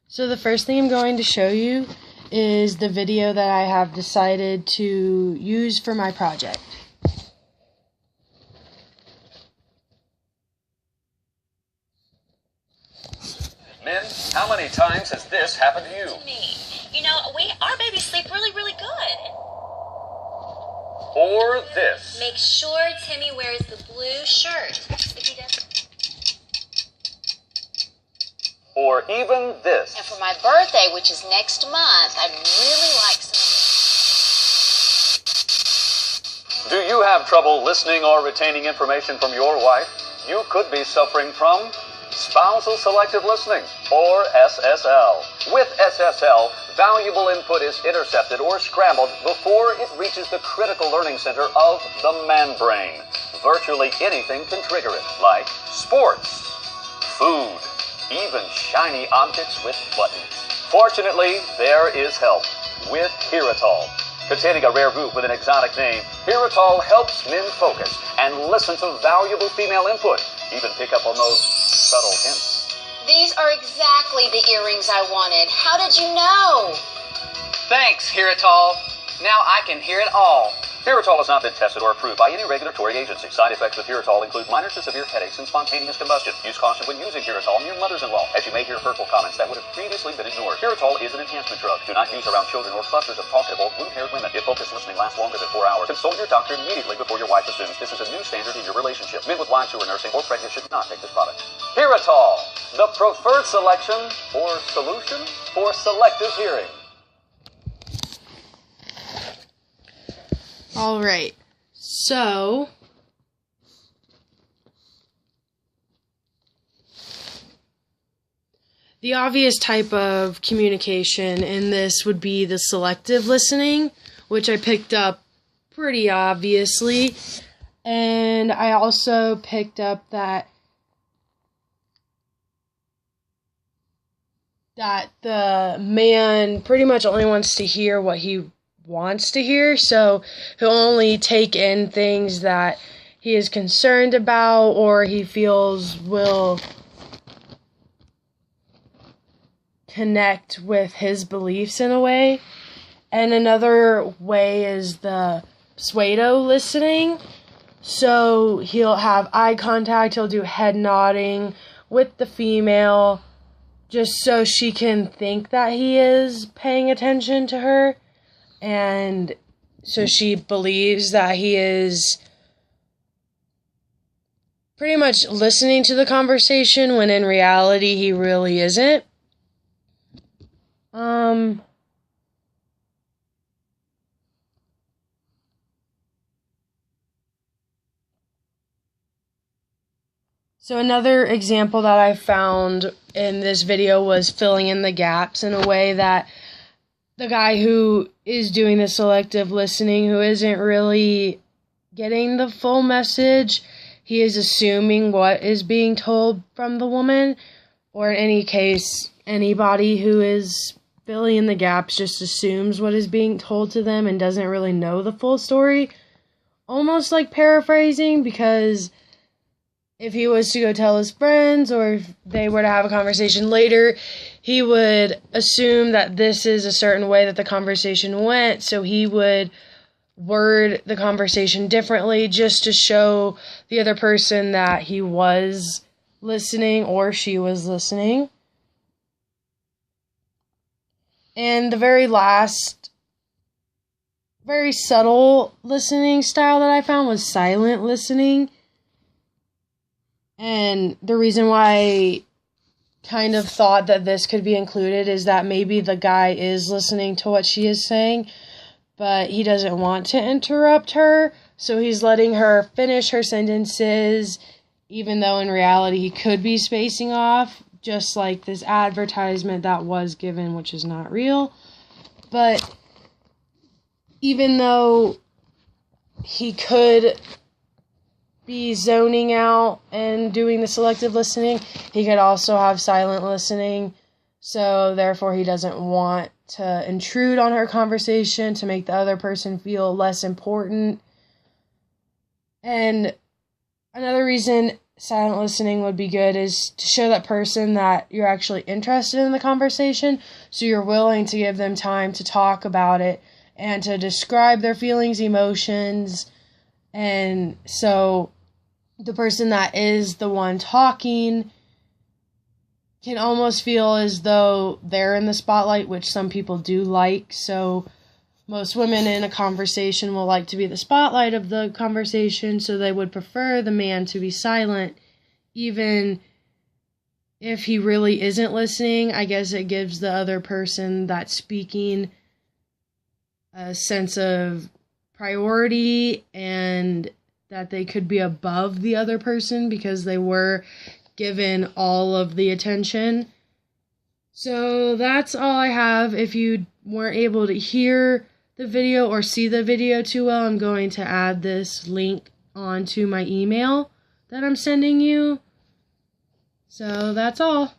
So the first thing I'm going to show you is the video that I have decided to use for my project. Min, how many times has this happened to you? To me. You know, our babies sleep really, really good. Or this. Make sure Timmy wears the blue shirt. If he doesn't. Or even this. And for my birthday, which is next month, I'd really like some. Do you have trouble listening or retaining information from your wife? You could be suffering from spousal selective listening, or SSL. With SSL, valuable input is intercepted or scrambled before it reaches the critical learning center of the man brain. Virtually anything can trigger it, like sports, food, even shiny objects with buttons. Fortunately, there is help with Heritol. Containing a rare root with an exotic name, Heritol helps men focus and listen to valuable female input, even pick up on those subtle hints. These are exactly the earrings I wanted. How did you know? Thanks, Heritol. Now I can hear it all. Heritol has not been tested or approved by any regulatory agency. Side effects with Heritol include minor to severe headaches and spontaneous combustion. Use caution when using Heritol near mothers-in-law, as you may hear hurtful comments that would have previously been ignored. Heritol is an enhancement drug. Do not use around children or clusters of talkative or blue-haired women. If focused listening lasts longer than 4 hours, consult your doctor immediately before your wife assumes this is a new standard in your relationship. Men with wives who are nursing or pregnant should not take this product. Heritol, the preferred selection or solution for selective hearing. All right. So, the obvious type of communication in this would be the selective listening, which I picked up pretty obviously. And I also picked up that the man pretty much only wants to hear what he wants to hear, so he'll only take in things that he is concerned about or he feels will connect with his beliefs in a way. And another way is the pseudo listening. So he'll have eye contact, he'll do head nodding with the female just so she can think that he is paying attention to her. And so she believes that he is pretty much listening to the conversation when in reality he really isn't. So another example that I found in this video was filling in the gaps in a way that the guy who is doing the selective listening, who isn't really getting the full message, he is assuming what is being told from the woman, or in any case, anybody who is filling in the gaps just assumes what is being told to them and doesn't really know the full story. Almost like paraphrasing, because if he was to go tell his friends, or if they were to have a conversation later, he would assume that this is a certain way that the conversation went, so he would word the conversation differently just to show the other person that he was listening or she was listening. And the very last, very subtle listening style that I found was silent listening. And the reason why I kind of thought that this could be included is that maybe the guy is listening to what she is saying, but he doesn't want to interrupt her, so he's letting her finish her sentences, even though in reality he could be spacing off, just like this advertisement that was given, which is not real. But even though he could be zoning out and doing the selective listening, he could also have silent listening, so therefore he doesn't want to intrude on her conversation to make the other person feel less important. And another reason silent listening would be good is to show that person that you're actually interested in the conversation, so you're willing to give them time to talk about it and to describe their feelings, emotions, and so the person that is the one talking can almost feel as though they're in the spotlight, which some people do like. So most women in a conversation will like to be the spotlight of the conversation, so they would prefer the man to be silent, even if he really isn't listening. I guess it gives the other person that's speaking a sense of priority and that they could be above the other person because they were given all of the attention. So that's all I have. If you weren't able to hear the video or see the video too well, I'm going to add this link onto my email that I'm sending you. So that's all.